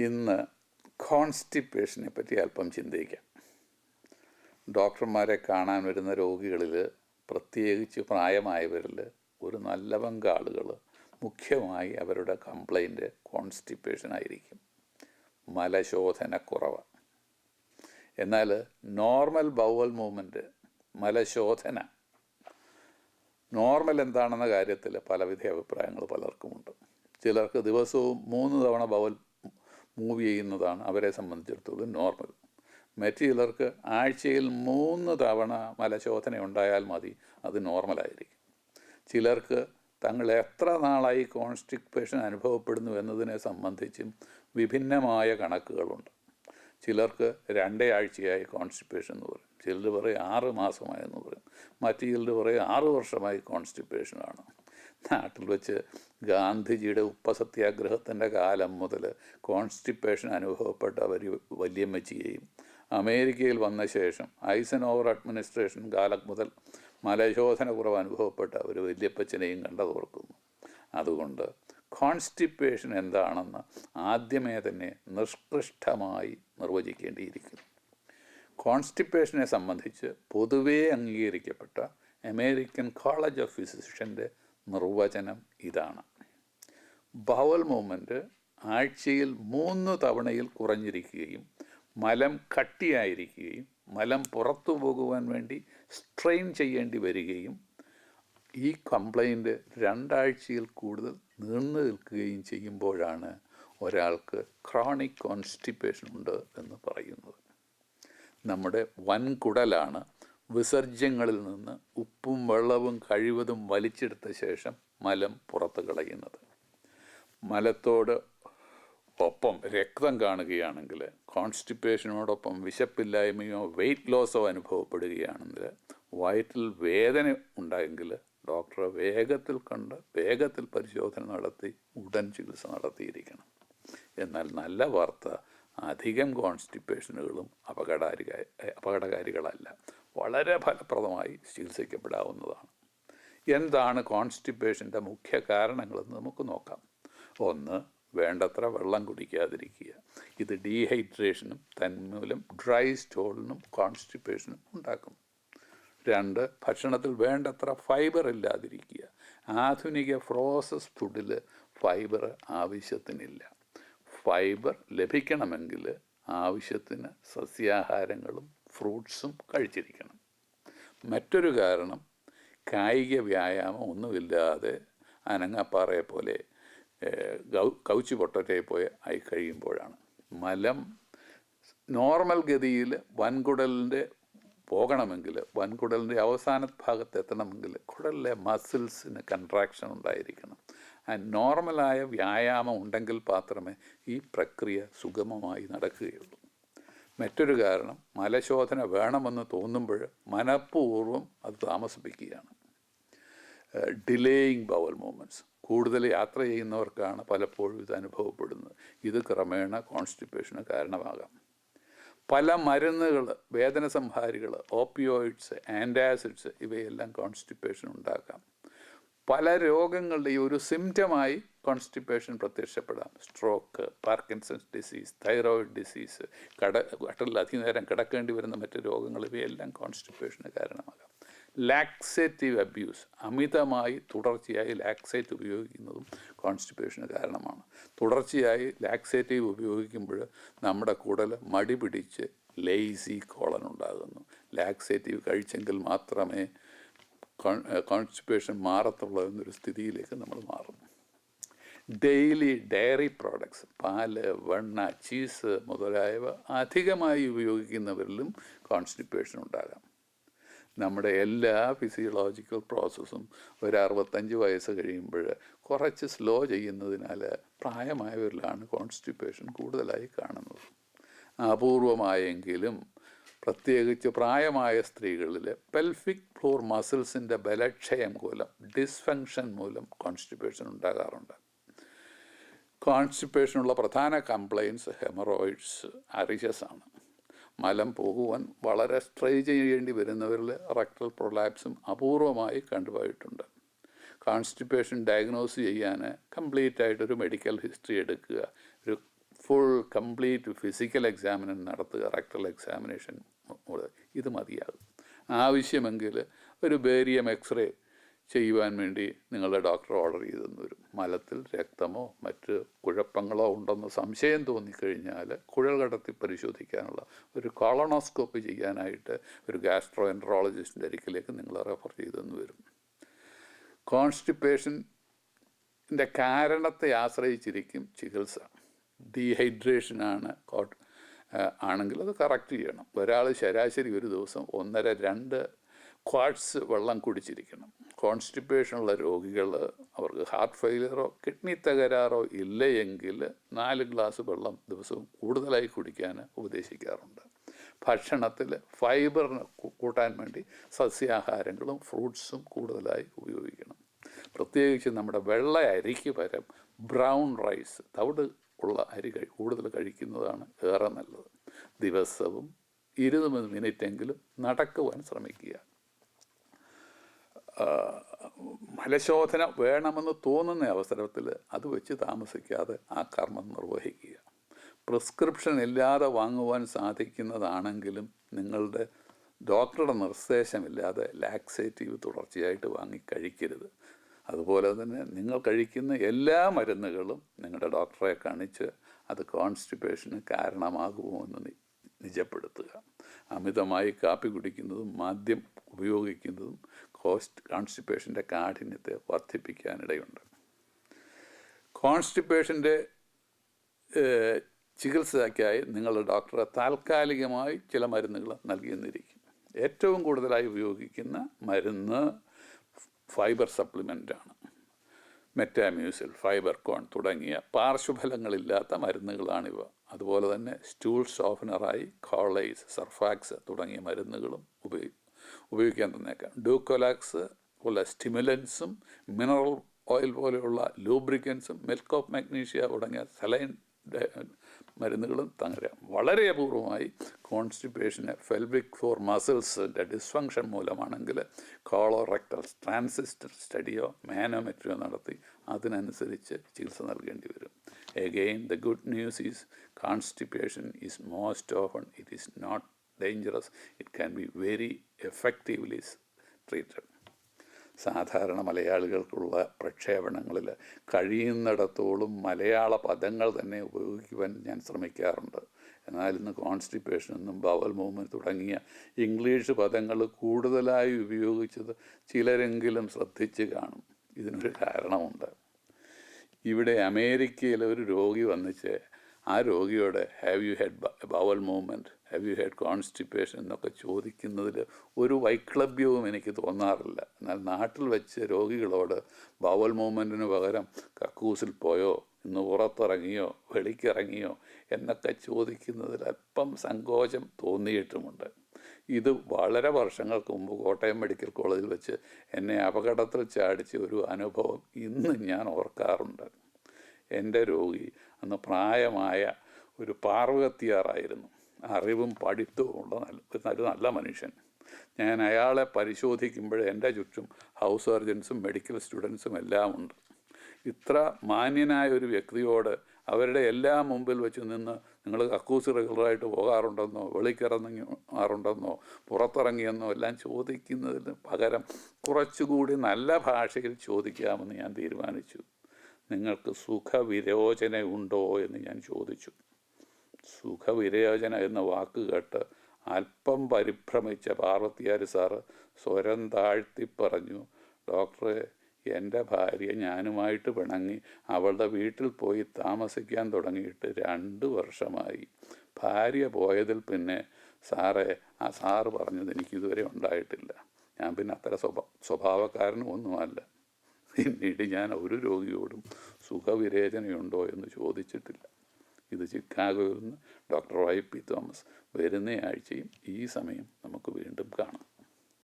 ഇന്ന് കോൺസ്റ്റിപ്പേഷനെ പറ്റി അല്പം ചിന്തിക്കാം. ഡോക്ടർമാരെ കാണാൻ വരുന്ന രോഗികളിൽ, പ്രത്യേകിച്ച് പ്രായമായവരിൽ ഒരു നല്ല പങ്ക് ആളുകൾ മുഖ്യമായി അവരുടെ കംപ്ലൈൻറ്റ് കോൺസ്റ്റിപ്പേഷൻ ആയിരിക്കും, മലശോധനക്കുറവ്. എന്നാൽ നോർമൽ ബൗവൽ മൂവ്മെൻറ്റ്, മലശോധന നോർമൽ എന്താണെന്ന കാര്യത്തിൽ പലവിധ അഭിപ്രായങ്ങൾ പലർക്കുമുണ്ട്. ചിലർക്ക് ദിവസവും 3 തവണ ബൗവൽ മൂവ് ചെയ്യുന്നതാണ് അവരെ സംബന്ധിച്ചിടത്തോളം നോർമൽ. മറ്റു ചിലർക്ക് ആഴ്ചയിൽ 3 തവണ മലശോധന ഉണ്ടായാൽ മതി, അത് നോർമലായിരിക്കും. ചിലർക്ക് തങ്ങൾ എത്ര നാളായി കോൺസ്റ്റിപ്പേഷൻ അനുഭവപ്പെടുന്നു എന്നതിനെ സംബന്ധിച്ചും വിഭിന്നമായ കണക്കുകളുണ്ട്. ചിലർക്ക് 2 ആഴ്ചയായി കോൺസ്റ്റിപ്പേഷൻ എന്ന് പറയും, ചിലർ പറയും 6 മാസമായെന്ന് പറയും, മറ്റു ചിലർ പറയും 6 വർഷമായി കോൺസ്റ്റിപ്പേഷനാണ്. നാട്ടിൽ വെച്ച് ഗാന്ധിജിയുടെ ഉപ്പസത്യാഗ്രഹത്തിൻ്റെ കാലം മുതൽ കോൺസ്റ്റിപ്പേഷൻ അനുഭവപ്പെട്ട വല്യമ്മച്ചിയെയും, അമേരിക്കയിൽ വന്ന ശേഷം ഐസൻഹോവർ അഡ്മിനിസ്ട്രേഷൻ കാലം മുതൽ മലശോധന കുറവ് അനുഭവപ്പെട്ട ഒരു വല്യപ്പച്ചനെയും കണ്ടതോർക്കുന്നു. അതുകൊണ്ട് കോൺസ്റ്റിപ്പേഷൻ എന്താണെന്ന് ആദ്യമേ തന്നെ നിഷ്കൃഷ്ടമായി നിർവചിക്കേണ്ടിയിരിക്കുന്നു. കോൺസ്റ്റിപ്പേഷനെ സംബന്ധിച്ച് പൊതുവേ അംഗീകരിക്കപ്പെട്ട അമേരിക്കൻ കോളേജ് ഓഫ് ഫിസിഷ്യൻ്റെ നിർവചനം ഇതാണ്: ബൗവൽ മൂവ്മെൻറ്റ് ആഴ്ചയിൽ 3 തവണയിൽ കുറഞ്ഞിരിക്കുകയും മലം കട്ടിയായിരിക്കുകയും മലം പുറത്തു പോകുവാൻ വേണ്ടി സ്ട്രെയിൻ ചെയ്യേണ്ടി വരികയും ഈ കംപ്ലൈൻറ്റ് 2 ആഴ്ചയിൽ കൂടുതൽ നീണ്ടു നിൽക്കുകയും ചെയ്യുമ്പോഴാണ് ഒരാൾക്ക് ക്രോണിക് കോൺസ്റ്റിപ്പേഷൻ ഉണ്ട് എന്ന് പറയുന്നത്. നമ്മുടെ വൻകുടലാണ് വിസർജ്യങ്ങളിൽ നിന്ന് ഉപ്പും വെള്ളവും കഴിവതും വലിച്ചെടുത്ത ശേഷം മലം പുറത്ത് കളയുന്നത്. മലത്തോട് ഒപ്പം രക്തം കാണുകയാണെങ്കിൽ, കോൺസ്റ്റിപ്പേഷനോടൊപ്പം വിശപ്പില്ലായ്മയോ വെയിറ്റ് ലോസോ അനുഭവപ്പെടുകയാണെങ്കിൽ, വയറ്റിൽ വേദന ഉണ്ടായെങ്കിൽ ഡോക്ടറെ വേഗത്തിൽ പരിശോധന നടത്തി ഉടൻ ചികിത്സ നടത്തിയിരിക്കണം. എന്നാൽ നല്ല വാർത്ത, അധികം കോൺസ്റ്റിപ്പേഷനുകളും അപകടകാരികളല്ല, വളരെ ഫലപ്രദമായി ചികിത്സിക്കപ്പെടാവുന്നതാണ്. എന്താണ് കോൺസ്റ്റിപ്പേഷൻ്റെ മുഖ്യ കാരണങ്ങളെന്ന് നമുക്ക് നോക്കാം. 1. വേണ്ടത്ര വെള്ളം കുടിക്കാതിരിക്കുക. ഇത് ഡീഹൈഡ്രേഷനും തന്മൂലം ഡ്രൈ സ്റ്റോളിനും കോൺസ്റ്റിപ്പേഷനും ഉണ്ടാക്കുന്നു. 2. ഭക്ഷണത്തിൽ വേണ്ടത്ര ഫൈബർ ഇല്ലാതിരിക്കുക. ആധുനിക പ്രോസസ്ഡ് ഫുഡിൽ ഫൈബർ ആവശ്യത്തിനില്ല. ഫൈബർ ലഭിക്കണമെങ്കിൽ ആവശ്യത്തിന് സസ്യാഹാരങ്ങളും ഫ്രൂട്ട്സും കഴിച്ചിരിക്കണം. മറ്റൊരു കാരണം, കായിക വ്യായാമം ഒന്നുമില്ലാതെ അനങ്ങപ്പാറയെ പോലെ കൗച്ച് പൊട്ടറ്റയെ പോലെ ആയി കഴിയുമ്പോഴാണ്. മലം നോർമൽ ഗതിയിൽ വൻകുടലിൻ്റെ പോകണമെങ്കിൽ, വൻകുടലിൻ്റെ അവസാന ഭാഗത്ത് എത്തണമെങ്കിൽ കുടലിലെ മസിൽസിന് കൺട്രാക്ഷൻ ഉണ്ടായിരിക്കണം. നോർമലായ വ്യായാമം ഉണ്ടെങ്കിൽ മാത്രമേ ഈ പ്രക്രിയ സുഗമമായി നടക്കുകയുള്ളൂ. മറ്റൊരു കാരണം, മലശോധന വേണമെന്ന് തോന്നുമ്പോൾ മനഃപൂർവ്വം അത് താമസിപ്പിക്കുകയാണ്. Delaying bowel movements. കൂടുതൽ യാത്ര ചെയ്യുന്നവർക്കാണ് പലപ്പോഴും ഇത് അനുഭവപ്പെടുന്നത്. ഇത് ക്രമേണ കോൺസ്റ്റിപ്പേഷന് കാരണമാകാം. പല മരുന്നുകൾ, വേദന സംഹാരികൾ, ഓപ്പിയോയിഡ്സ്, ആൻറ്റാസിഡ്സ് ഇവയെല്ലാം കോൺസ്റ്റിപ്പേഷൻ ഉണ്ടാക്കാം. പല രോഗങ്ങളുടെ ഒരു സിംറ്റമായി കോൺസ്റ്റിപ്പേഷൻ പ്രത്യക്ഷപ്പെടാം. Stroke, Parkinson's disease, thyroid disease, കട്ടിലിൽ അധികം കിടക്കേണ്ടി വരുന്ന മറ്റ് രോഗങ്ങൾ, ഇവയെല്ലാം കോൺസ്റ്റിപ്പേഷന് കാരണമാകാം. ലാക്സേറ്റീവ് അബ്യൂസ്, അമിതമായി തുടർച്ചയായി ലാക്സേറ്റ് ഉപയോഗിക്കുന്നതും കോൺസ്റ്റിപ്പേഷന് കാരണമാണ്. തുടർച്ചയായി ലാക്സേറ്റീവ് ഉപയോഗിക്കുമ്പോൾ നമ്മുടെ കുടൽ മടി പിടിച്ച് ലേസി കോളൻ ഉണ്ടാകുന്നു. ലാക്സേറ്റീവ് കഴിച്ചെങ്കിൽ മാത്രമേ കോൺസ്റ്റിപ്പേഷൻ മാറത്തുള്ളൂ എന്നൊരു സ്ഥിതിയിലേക്ക് നമ്മൾ മാറുന്നു. ഡെയിലി ഡയറി പ്രോഡക്ട്സ്, പാല്, വെണ്ണ, ചീസ് മുതലായവ അധികമായി ഉപയോഗിക്കുന്നവരിലും കോൺസ്റ്റിപ്പേഷൻ ഉണ്ടാകാം. നമ്മുടെ എല്ലാ ഫിസിയോളജിക്കൽ പ്രോസസ്സും ഒരു 65 വയസ്സ് കഴിയുമ്പോൾ കുറച്ച് സ്ലോ ചെയ്യുന്നതിനാൽ പ്രായമായവരിലാണ് കോൺസ്റ്റിപ്പേഷൻ കൂടുതലായി കാണുന്നത്. അപൂർവമായെങ്കിലും പ്രത്യേകിച്ച് പ്രായമായ സ്ത്രീകളിൽ പെൽഫിക് ഫ്ലോർ മസിൽസിൻ്റെ ബലക്ഷയം മൂലം, ഡിസ്ഫങ്ഷൻ മൂലം കോൺസ്റ്റിപ്പേഷൻ ഉണ്ടാകാറുണ്ട്. കോൺസ്റ്റിപ്പേഷനുള്ള പ്രധാന കംപ്ലയിൻസ് ഹെമറോയിഡ്സ്, അറിഷസ് ആണ്. മലം പോകുവാൻ വളരെ സ്ട്രൈ ചെയ്യേണ്ടി വരുന്നവരിൽ റെക്ടൽ പ്രൊലാപ്സും അപൂർവമായി കണ്ടുപോയിട്ടുണ്ട്. കോൺസ്റ്റിപ്പേഷൻ ഡയഗ്നോസ് ചെയ്യാൻ കംപ്ലീറ്റ് ആയിട്ടൊരു മെഡിക്കൽ ഹിസ്റ്ററി എടുക്കുക, ഒരു ഫുൾ കംപ്ലീറ്റ് ഫിസിക്കൽ എക്സാമിനേഷൻ നടത്തുക, റെക്ടൽ എക്സാമിനേഷൻ ഇത് മതിയാകും. ആവശ്യമെങ്കിൽ ഒരു ബേരിയം എക്സ്റേ ചെയ്യുവാൻ വേണ്ടി നിങ്ങളുടെ ഡോക്ടർ ഓർഡർ ചെയ്തെന്ന് വരും. മലത്തിൽ രക്തമോ മറ്റ് കുഴപ്പങ്ങളോ ഉണ്ടെന്ന് സംശയം തോന്നിക്കഴിഞ്ഞാൽ കുഴൽ കടത്തി പരിശോധിക്കാനുള്ള ഒരു കോളനോസ്കോപ്പി ചെയ്യാനായിട്ട് ഒരു ഗാസ്ട്രോ എൻട്രോളജിസ്റ്റിൻ്റെ അരികിലേക്ക് നിങ്ങളെ റെഫർ ചെയ്തെന്ന് വരും. കോൺസ്റ്റിപ്പേഷൻ്റെ കാരണത്തെ ആശ്രയിച്ചിരിക്കും ചികിത്സ. ഡീഹൈഡ്രേഷനാണ് ആണെങ്കിൽ അത് കറക്റ്റ് ചെയ്യണം. ഒരാൾ ശരാശരി ഒരു ദിവസം 1.5-2 ക്വാർട്സ് വെള്ളം കുടിച്ചിരിക്കണം. കോൺസ്റ്റിപ്പേഷനുള്ള രോഗികൾ അവർക്ക് ഹാർട്ട് ഫെയിലിയറോ കിഡ്നി തകരാറോ ഇല്ലയെങ്കിൽ 4 ഗ്ലാസ് വെള്ളം ദിവസവും കൂടുതലായി കുടിക്കാൻ ഉപദേശിക്കാറുണ്ട്. ഭക്ഷണത്തിൽ ഫൈബറിന് കൂട്ടാൻ വേണ്ടി സസ്യാഹാരങ്ങളും ഫ്രൂട്ട്സും കൂടുതലായി ഉപയോഗിക്കണം. പ്രത്യേകിച്ച് നമ്മുടെ വെള്ള അരിക്ക് പകരം ബ്രൗൺ റൈസ്, തവിട് ഉള്ള അരി കൂടുതൽ കഴിക്കുന്നതാണ് ഏറെ നല്ലത്. ദിവസവും 20 മിനിറ്റെങ്കിലും നടക്കുവാൻ ശ്രമിക്കുക. മലശോധന വേണമെന്ന് തോന്നുന്ന അവസരത്തിൽ അത് വെച്ച് താമസിക്കാതെ ആ കർമ്മം നിർവഹിക്കുക. പ്രിസ്ക്രിപ്ഷൻ ഇല്ലാതെ വാങ്ങുവാൻ സാധിക്കുന്നതാണെങ്കിലും നിങ്ങളുടെ ഡോക്ടറുടെ നിർദ്ദേശമില്ലാതെ ലാക്സേറ്റീവ് തുടർച്ചയായിട്ട് വാങ്ങി കഴിക്കരുത്. അതുപോലെ തന്നെ നിങ്ങൾ കഴിക്കുന്ന എല്ലാ മരുന്നുകളും നിങ്ങളുടെ ഡോക്ടറെ കാണിച്ച് അത് കോൺസ്റ്റിപ്പേഷന് കാരണമാകുമോ എന്ന് നിജപ്പെടുത്തുക. അമിതമായി കാപ്പി കുടിക്കുന്നതും മദ്യം ഉപയോഗിക്കുന്നതും കോൺസ്റ്റിപ്പേഷൻ്റെ കാഠിന്യത്തെ വർദ്ധിപ്പിക്കാനിടയുണ്ട്. കോൺസ്റ്റിപ്പേഷൻ്റെ ചികിത്സയ്ക്കായി നിങ്ങളുടെ ഡോക്ടറെ താൽക്കാലികമായി ചില മരുന്നുകൾ നൽകിയെന്നിരിക്കും. ഏറ്റവും കൂടുതലായി ഉപയോഗിക്കുന്ന മരുന്ന് ഫൈബർ സപ്ലിമെൻ്റാണ്. മെറ്റാമ്യൂസിൽ, ഫൈബർകോൺ തുടങ്ങിയ പാർശ്വഫലങ്ങളില്ലാത്ത മരുന്നുകളാണിവ. അതുപോലെ തന്നെ സ്റ്റൂൾ സോഫനറായി കോളൈസ്, സർഫാക്സ് തുടങ്ങിയ മരുന്നുകളും ഉപയോഗിക്കാൻ തന്നേക്കാം. ഡ്യൂക്കോലാക്സ് പോലെ സ്റ്റിമുലൻസും മിനറൽ ഓയിൽ പോലെയുള്ള ലൂബ്രിക്കൻസും മിൽക്ക് ഓഫ് മാഗ്നീഷ്യ തുടങ്ങിയ സലൈൻ മരുന്നുകളും തങ്ങരാം. വളരെ അപൂർവമായി കോൺസ്റ്റിപ്പേഷന് ഫെൽവിക് ഫ്ലോർ മസിൽസിൻ്റെ ഡിസ്ഫങ്ഷൻ മൂലമാണെങ്കിൽ കോളോറെക്ടൽ ട്രാൻസിസ്റ്റർ സ്റ്റഡിയോ മാനോമെട്രിയോ നടത്തി അതിനനുസരിച്ച് ചികിത്സ നൽകേണ്ടി വരും. Again the good news is constipation is most often it is not dangerous. It can be very effectively treated. സാധാരണ മലയാളികൾക്കുള്ള പ്രക്ഷേപണങ്ങളിൽ കഴിയുന്നിടത്തോളം മലയാള പദങ്ങൾ തന്നെ ഉപയോഗിക്കുവാൻ ഞാൻ ശ്രമിക്കാറുണ്ട്. എന്നാൽ ഇന്ന് കോൺസ്റ്റിപ്പേഷൻ എന്നും ബവൽ മൂവ്മെൻറ്റ് തുടങ്ങിയ ഇംഗ്ലീഷ് പദങ്ങൾ കൂടുതലായി ഉപയോഗിച്ചത് ചിലരെങ്കിലും ശ്രദ്ധിച്ച് കാണും. ഇതിനൊരു കാരണമുണ്ട്. ഇവിടെ അമേരിക്കയിൽ ഒരു രോഗി വന്നിച്ച് ആ രോഗിയോട് have you had bowel movement, have you had constipation എന്നൊക്കെ ചോദിക്കുന്നതിൽ ഒരു വൈക്ലഭ്യവും എനിക്ക് തോന്നാറില്ല. എന്നാൽ നാട്ടിൽ വെച്ച് രോഗികളോട് ബവൽ മൂവ്മെൻറ്റിന് പകരം കക്കൂസിൽ പോയോ, ഇന്ന് പുറത്തിറങ്ങിയോ, വെളിക്കിറങ്ങിയോ എന്നൊക്കെ ചോദിക്കുന്നതിൽ അല്പം സങ്കോചം തോന്നിയിട്ടുമുണ്ട്. ഇത് വളരെ വർഷങ്ങൾക്ക് മുമ്പ് കോട്ടയം മെഡിക്കൽ കോളേജിൽ വെച്ച് എന്നെ അപകടത്തിൽ ചാടിച്ച ഒരു അനുഭവം ഇന്ന് ഞാൻ ഓർക്കാറുണ്ട്. എൻ്റെ രോഗി അന്ന് പ്രായമായ ഒരു പാർവകത്തിയാറായിരുന്നു. അറിവും പഠിത്തവും ഉള്ള ഒരു നല്ല മനുഷ്യൻ. ഞാൻ അയാളെ പരിശോധിക്കുമ്പോൾ എൻ്റെ ചുറ്റും ഹൗസ് സർജൻസും മെഡിക്കൽ സ്റ്റുഡൻസും എല്ലാം ഉണ്ട്. ഇത്ര മാന്യനായ ഒരു വ്യക്തിയോട് അവരുടെ എല്ലാം മുമ്പിൽ വെച്ച് നിന്ന് നിങ്ങൾ കക്കൂസ് റെഗുലറായിട്ട് പോകാറുണ്ടെന്നോ, വെളിക്കിറങ്ങാറുണ്ടെന്നോ, പുറത്തിറങ്ങിയെന്നോ എല്ലാം ചോദിക്കുന്നതിന് പകരം കുറച്ചുകൂടി നല്ല ഭാഷയിൽ ചോദിക്കാമെന്ന് ഞാൻ തീരുമാനിച്ചു. നിങ്ങൾക്ക് സുഖവിരോചന ഉണ്ടോ എന്ന് ഞാൻ ചോദിച്ചു. സുഖവിരോചന എന്ന വാക്ക് കേട്ട് അല്പം പരിഭ്രമിച്ച പാർവത്തിയാർ സാറ് സ്വരം താഴ്ത്തി പറഞ്ഞു, ഡോക്ടറെ, എൻ്റെ ഭാര്യ ഞാനുമായിട്ട് പിണങ്ങി അവളുടെ വീട്ടിൽ പോയി താമസിക്കാൻ തുടങ്ങിയിട്ട് 2 വർഷമായി. ഭാര്യ പോയതിൽ പിന്നെ സാറ് പറഞ്ഞത് എനിക്കിതുവരെ ഉണ്ടായിട്ടില്ല. ഞാൻ പിന്നെ അത്ര സ്വഭാവക്കാരനും ഒന്നുമല്ല. പിന്നീട് ഞാൻ ഒരു രോഗിയോടും സുഖവിരേചനയുണ്ടോ എന്ന് ചോദിച്ചിട്ടില്ല. ഇത് ചിക്കാഗോയിൽ നിന്ന് ഡോക്ടർ വൈ പി തോമസ്. വരുന്ന ആഴ്ചയും ഈ സമയം നമുക്ക് വീണ്ടും കാണാം.